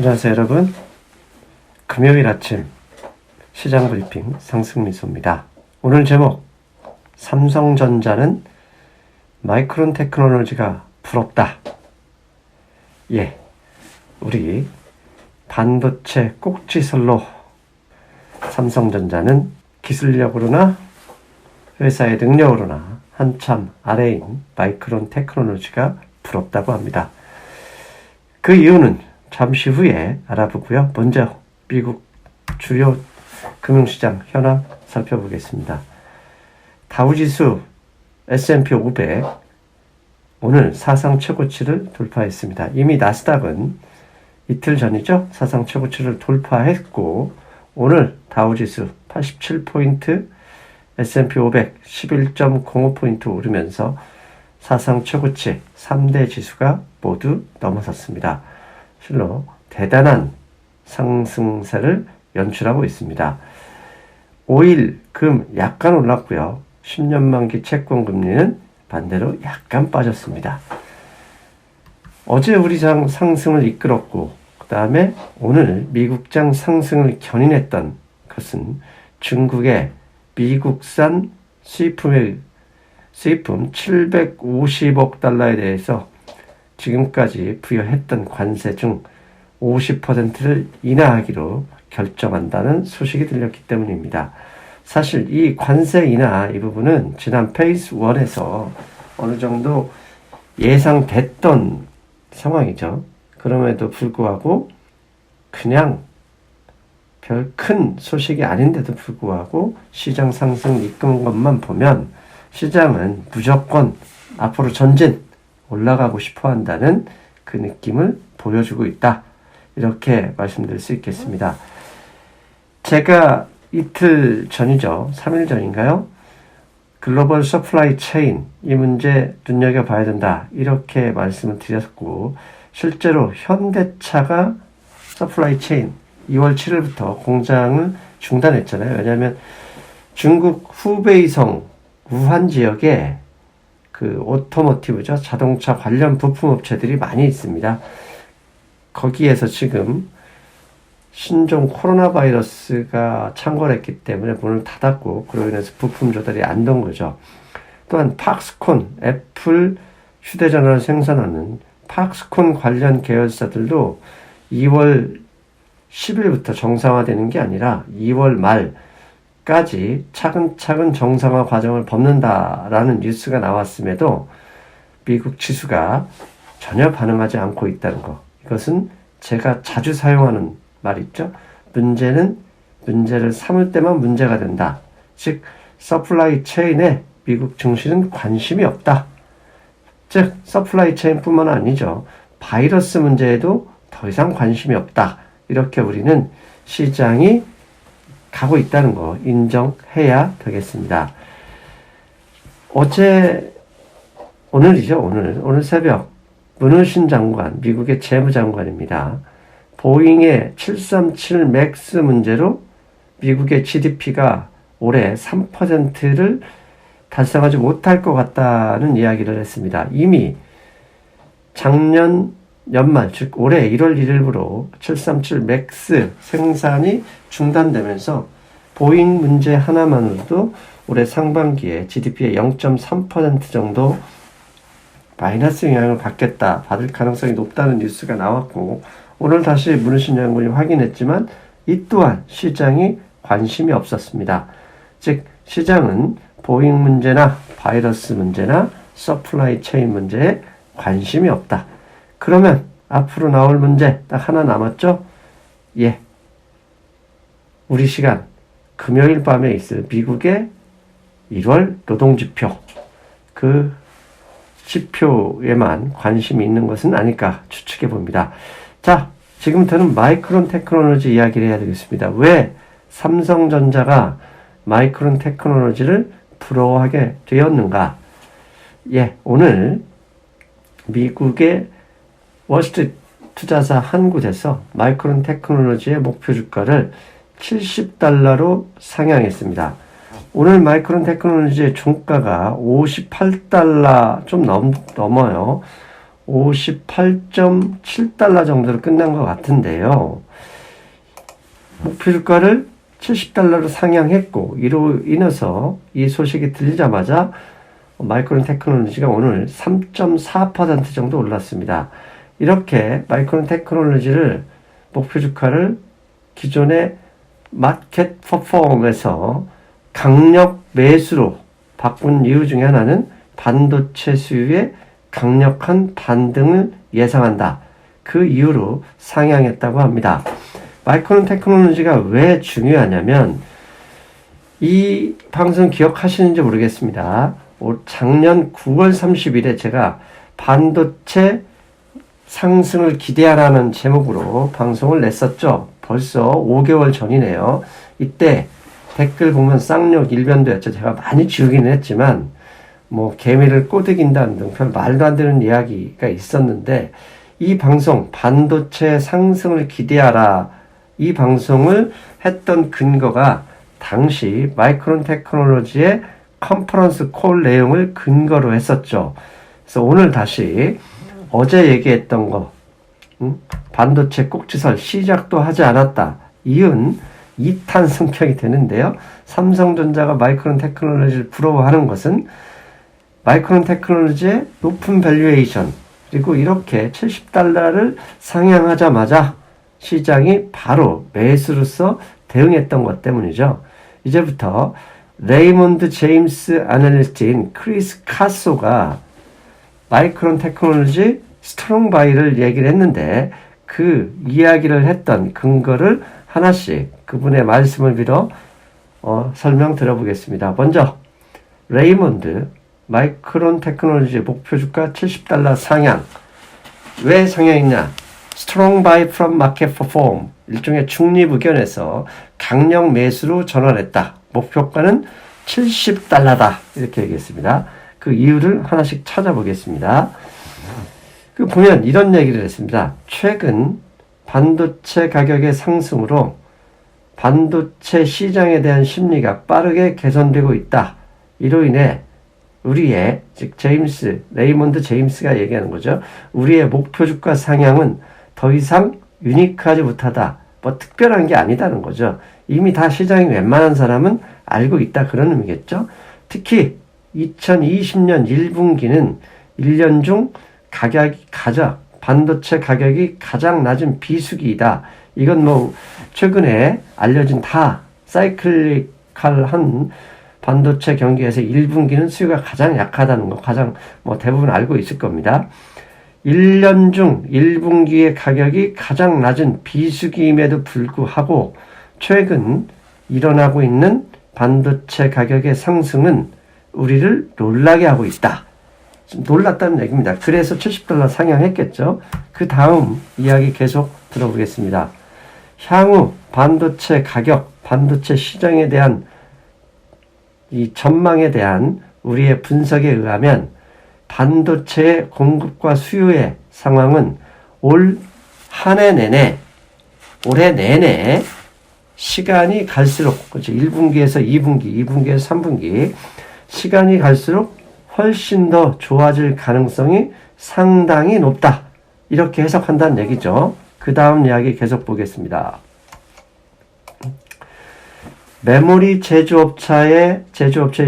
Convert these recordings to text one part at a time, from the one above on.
안녕하세요 여러분. 금요일 아침 시장 브리핑 상승미소입니다. 오늘 제목, 삼성전자는 마이크론 테크놀로지가 부럽다. 우리 반도체 꼭지설로 삼성전자는 기술력으로나 회사의 능력으로나 한참 아래인 마이크론 테크놀로지가 부럽다고 합니다. 그 이유는 잠시 후에 알아보고요. 먼저 미국 주요 금융시장 현황 살펴보겠습니다. 다우지수 S&P 500 오늘 사상 최고치를 돌파했습니다. 이미 나스닥은 이틀 전이죠. 사상 최고치를 돌파했고 오늘 다우지수 87포인트, S&P 500 11.05포인트 오르면서 사상 최고치 3대 지수가 모두 넘어섰습니다. 실로 대단한 상승세를 연출하고 있습니다. 5일 금 약간 올랐고요. 10년 만기 채권 금리는 반대로 약간 빠졌습니다. 어제 우리장 상승을 이끌었고 그 다음에 오늘 미국장 상승을 견인했던 것은 중국의 미국산 수입품 750억 달러에 대해서 지금까지 부여했던 관세 중 50%를 인하하기로 결정한다는 소식이 들렸기 때문입니다. 사실 이 관세 인하 이 부분은 지난 페이스 1에서 어느 정도 예상됐던 상황이죠. 그럼에도 불구하고 그냥 별 큰 소식이 아닌데도 불구하고 시장 상승 이끈 것만 보면 시장은 무조건 앞으로 전진 올라가고 싶어 한다는 그 느낌을 보여주고 있다. 이렇게 말씀드릴 수 있겠습니다. 제가 이틀 전이죠. 3일 전인가요? 글로벌 서플라이 체인 이 문제 눈여겨봐야 된다. 이렇게 말씀을 드렸고 실제로 현대차가 서플라이 체인 2월 7일부터 공장을 중단했잖아요. 왜냐하면 중국 후베이성 우한 지역에 그 오토모티브죠. 자동차 관련 부품 업체들이 많이 있습니다. 거기에서 지금 신종 코로나 바이러스가 창궐했기 때문에 문을 닫았고 그로 인해서 부품 조달이 안 된 거죠. 또한 팍스콘, 애플 휴대전화를 생산하는 팍스콘 관련 계열사들도 2월 10일부터 정상화되는 게 아니라 2월 말까지 차근차근 정상화 과정을 밟는다라는 뉴스가 나왔음에도 미국 지수가 전혀 반응하지 않고 있다는 거. 이것은 제가 자주 사용하는 말 있죠. 문제를 삼을 때만 문제가 된다. 즉 서플라이 체인에 미국 증시는 관심이 없다. 즉 서플라이 체인뿐만 아니죠. 바이러스 문제에도 더 이상 관심이 없다. 이렇게 우리는 시장이 가고 있다는 거 인정해야 되겠습니다. 오늘 새벽 문우신 장관, 미국의 재무장관입니다. 보잉의 737 맥스 문제로 미국의 GDP가 올해 3%를 달성하지 못할 것 같다는 이야기를 했습니다. 이미 작년 연말, 즉 올해 1월 1일부로 737 맥스 생산이 중단되면서 보잉 문제 하나만으로도 올해 상반기에 GDP의 0.3% 정도 마이너스 영향을 받을 가능성이 높다는 뉴스가 나왔고 오늘 다시 문우신 장관이 확인했지만 이 또한 시장이 관심이 없었습니다. 즉 시장은 보잉 문제나 바이러스 문제나 서플라이 체인 문제에 관심이 없다. 그러면 앞으로 나올 문제 딱 하나 남았죠? 우리 시간 금요일 밤에 있을 미국의 1월 노동지표 그 지표에만 관심이 있는 것은 아닐까 추측해 봅니다. 자, 지금부터는 마이크론 테크놀로지 이야기를 해야 되겠습니다. 왜 삼성전자가 마이크론 테크놀로지를 부러워하게 되었는가? 오늘 미국의 월스트리트 투자사 한 곳에서 마이크론 테크놀로지의 목표 주가를 $70로 상향했습니다. 오늘 마이크론 테크놀로지의 종가가 $58 좀 넘어요. 58.7달러 정도로 끝난 것 같은데요. 목표 주가를 70달러로 상향했고, 이로 인해서 이 소식이 들리자마자 마이크론 테크놀로지가 오늘 3.4% 정도 올랐습니다. 이렇게 마이크론 테크놀로지를 목표 주가를 기존의 마켓 퍼폼에서 강력 매수로 바꾼 이유 중에 하나는 반도체 수요의 강력한 반등을 예상한다. 그 이유로 상향했다고 합니다. 마이크론 테크놀로지가 왜 중요하냐면, 이 방송 기억하시는지 모르겠습니다. 작년 9월 30일에 제가 반도체 상승을 기대하라는 제목으로 방송을 냈었죠. 벌써 5개월 전이네요. 이때 댓글 보면 쌍욕 일변도였죠. 제가 많이 지우기는 했지만 뭐 개미를 꼬드긴다는 등 별 말도 안 되는 이야기가 있었는데, 이 방송 반도체 상승을 기대하라, 이 방송을 했던 근거가 당시 마이크론 테크놀로지의 컨퍼런스 콜 내용을 근거로 했었죠. 그래서 오늘 다시 어제 얘기했던 거, 반도체 꼭지설 시작도 하지 않았다, 이은 2탄 성격이 되는데요. 삼성전자가 마이크론 테크놀로지를 부러워하는 것은 마이크론 테크놀로지의 높은 밸류에이션, 그리고 이렇게 70달러를 상향하자마자 시장이 바로 매수로서 대응했던 것 때문이죠. 이제부터 레이몬드 제임스 애널리스트인 크리스 카소가 마이크론 테크놀로지 스트롱 바이를 얘기를 했는데, 그 이야기를 했던 근거를 하나씩 그분의 말씀을 빌어 설명 들어보겠습니다. 먼저 레이몬드 마이크론 테크놀로지 목표 주가 70달러 상향. 왜 상향했냐? Strong buy from market perform. 일종의 중립 의견에서 강력 매수로 전환했다. 목표가는 70달러다. 이렇게 얘기했습니다. 그 이유를 하나씩 찾아보겠습니다. 그 보면 이런 얘기를 했습니다. 최근 반도체 가격의 상승으로 반도체 시장에 대한 심리가 빠르게 개선되고 있다. 이로 인해 우리의, 즉 레이몬드 제임스가 얘기하는 거죠. 우리의 목표 주가 상향은 더 이상 유니크하지 못하다. 뭐 특별한 게 아니다는 거죠. 이미 다 시장이 웬만한 사람은 알고 있다, 그런 의미겠죠. 특히 2020년 1분기는 1년 중 반도체 가격이 가장 낮은 비수기이다. 이건 뭐 최근에 알려진 다 사이클리컬한 반도체 경기에서 1분기는 수요가 가장 약하다는 거 가장 뭐 대부분 알고 있을 겁니다. 1년 중 1분기의 가격이 가장 낮은 비수기임에도 불구하고 최근 일어나고 있는 반도체 가격의 상승은 우리를 놀라게 하고 있다. 놀랐다는 얘기입니다. 그래서 70달러 상향했겠죠. 그 다음 이야기 계속 들어보겠습니다. 향후 반도체 가격, 반도체 시장에 대한 이 전망에 대한 우리의 분석에 의하면 반도체의 공급과 수요의 상황은 올 한 해 내내, 올해 내내 시간이 갈수록, 그렇죠. 1분기에서 2분기, 2분기에서 3분기, 시간이 갈수록 훨씬 더 좋아질 가능성이 상당히 높다. 이렇게 해석한다는 얘기죠. 그 다음 이야기 계속 보겠습니다. 메모리 제조업체의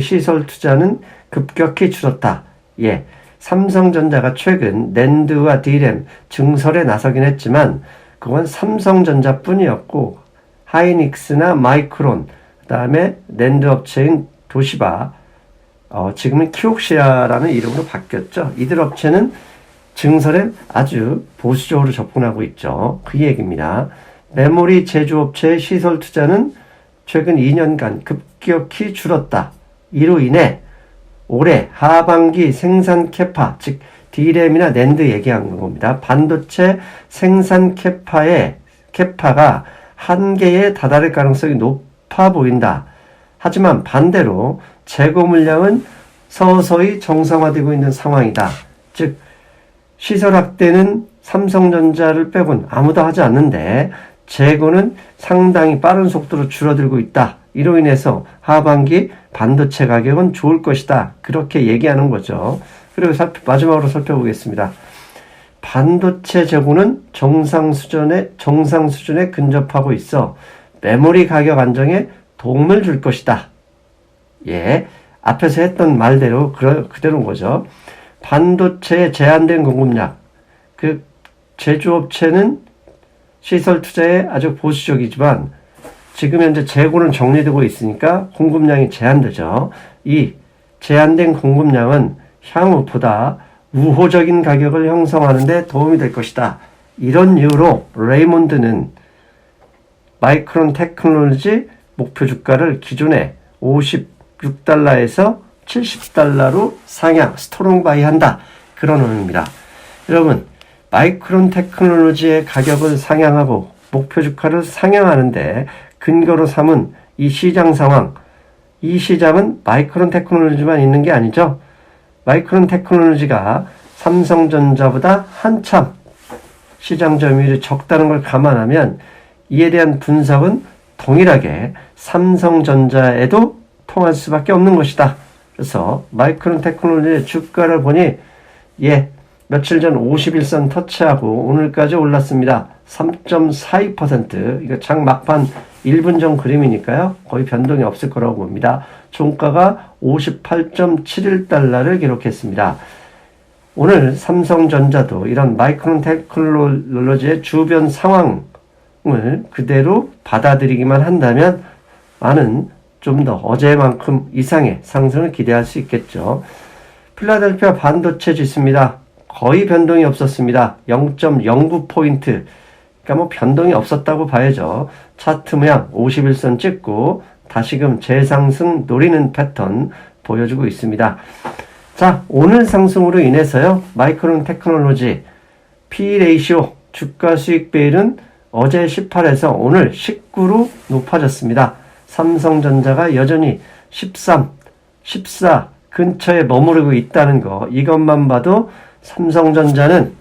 시설 투자는 급격히 줄었다. 예. 삼성전자가 최근 낸드와 D램 증설에 나서긴 했지만 그건 삼성전자뿐이었고 하이닉스나 마이크론, 그 다음에 낸드 업체인 도시바, 지금은 키옥시아라는 이름으로 바뀌었죠. 이들 업체는 증설에 아주 보수적으로 접근하고 있죠. 그 얘기입니다. 메모리 제조업체의 시설 투자는 최근 2년간 급격히 줄었다. 이로 인해 올해 하반기 생산 캐파, 즉 D램이나 낸드 얘기한 겁니다. 반도체 생산 캐파가 한계에 다다를 가능성이 높아 보인다. 하지만 반대로 재고 물량은 서서히 정상화되고 있는 상황이다. 즉 시설 확대는 삼성전자를 빼곤 아무도 하지 않는데 재고는 상당히 빠른 속도로 줄어들고 있다. 이로 인해서 하반기 반도체 가격은 좋을 것이다. 그렇게 얘기하는 거죠. 그리고 마지막으로 살펴보겠습니다. 반도체 재고는 정상 수준에 근접하고 있어 메모리 가격 안정에 도움을 줄 것이다. 예, 앞에서 했던 말대로 그대로인 거죠. 반도체의 제한된 공급량, 그 제조업체는 시설 투자에 아주 보수적이지만 지금 현재 재고는 정리되고 있으니까 공급량이 제한되죠. 이 제한된 공급량은 향후 보다 우호적인 가격을 형성하는 데 도움이 될 것이다. 이런 이유로 레이몬드는 마이크론 테크놀로지 목표 주가를 기존에 56달러에서 70달러로 상향, 스트롱 바이 한다. 그런 의미입니다. 여러분, 마이크론 테크놀로지의 가격을 상향하고 목표 주가를 상향하는데 근거로 삼은 이 시장 상황, 이 시장은 마이크론 테크놀로지만 있는 게 아니죠. 마이크론 테크놀로지가 삼성전자보다 한참 시장 점유율이 적다는 걸 감안하면 이에 대한 분석은 동일하게 삼성전자에도 통할 수밖에 없는 것이다. 그래서 마이크론 테크놀로지의 주가를 보니 며칠 전 51선 터치하고 오늘까지 올랐습니다. 3.42%. 이거 장 막판 1분 전 그림이니까요. 거의 변동이 없을 거라고 봅니다. 종가가 58.71달러를 기록했습니다. 오늘 삼성전자도 이런 마이크론 테크놀로지의 주변 상황을 그대로 받아들이기만 한다면 많은 좀 더 어제만큼 이상의 상승을 기대할 수 있겠죠. 필라델피아 반도체 지수입니다. 거의 변동이 없었습니다. 0.09포인트. 그러니까 변동이 없었다고 봐야죠. 차트 모양 51선 찍고 다시금 재상승 노리는 패턴 보여주고 있습니다. 자, 오늘 상승으로 인해서요. 마이크론 테크놀로지 P 레이시오 주가 수익 베일은 어제 18에서 오늘 19로 높아졌습니다. 삼성전자가 여전히 13, 14 근처에 머무르고 있다는 거, 이것만 봐도 삼성전자는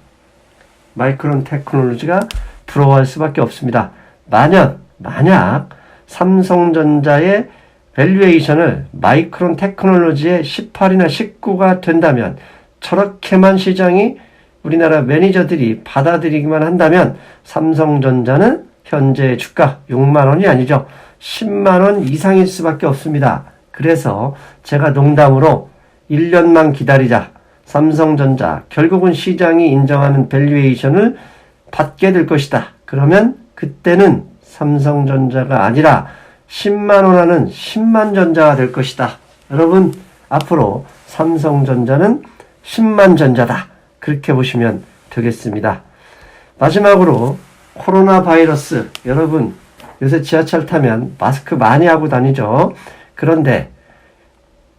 마이크론 테크놀로지가 부러워할 수밖에 없습니다. 만약 삼성전자의 밸류에이션을 마이크론 테크놀로지의 18이나 19가 된다면, 저렇게만 시장이 우리나라 매니저들이 받아들이기만 한다면 삼성전자는 현재 주가 6만 원이 아니죠. 10만 원 이상일 수밖에 없습니다. 그래서 제가 농담으로 1년만 기다리자. 삼성전자 결국은 시장이 인정하는 밸류에이션을 받게 될 것이다. 그러면 그때는 삼성전자가 아니라 10만 원 하는 10만 전자가 될 것이다. 여러분, 앞으로 삼성전자는 10만 전자다. 그렇게 보시면 되겠습니다. 마지막으로 코로나 바이러스, 여러분 요새 지하철 타면 마스크 많이 하고 다니죠. 그런데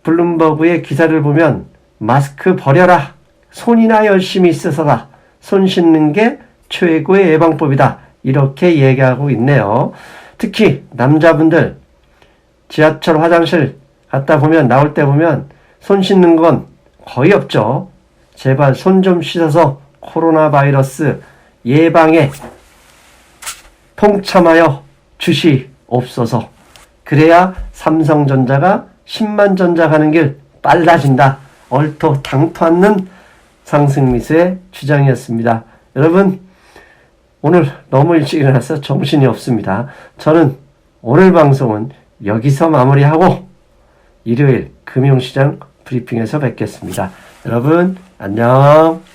블룸버그의 기사를 보면 마스크 버려라. 손이나 열심히 씻어라. 손 씻는 게 최고의 예방법이다. 이렇게 얘기하고 있네요. 특히 남자분들 지하철 화장실 갔다 보면, 나올 때 보면 손 씻는 건 거의 없죠. 제발 손 좀 씻어서 코로나 바이러스 예방에 동참하여 주시옵소서. 그래야 삼성전자가 10만 전자 가는 길 빨라진다. 얼토당토 않는 상승 미수의 주장이었습니다. 여러분, 오늘 너무 일찍 일어나서 정신이 없습니다. 저는 오늘 방송은 여기서 마무리하고 일요일 금융시장 브리핑에서 뵙겠습니다. 여러분, 안녕.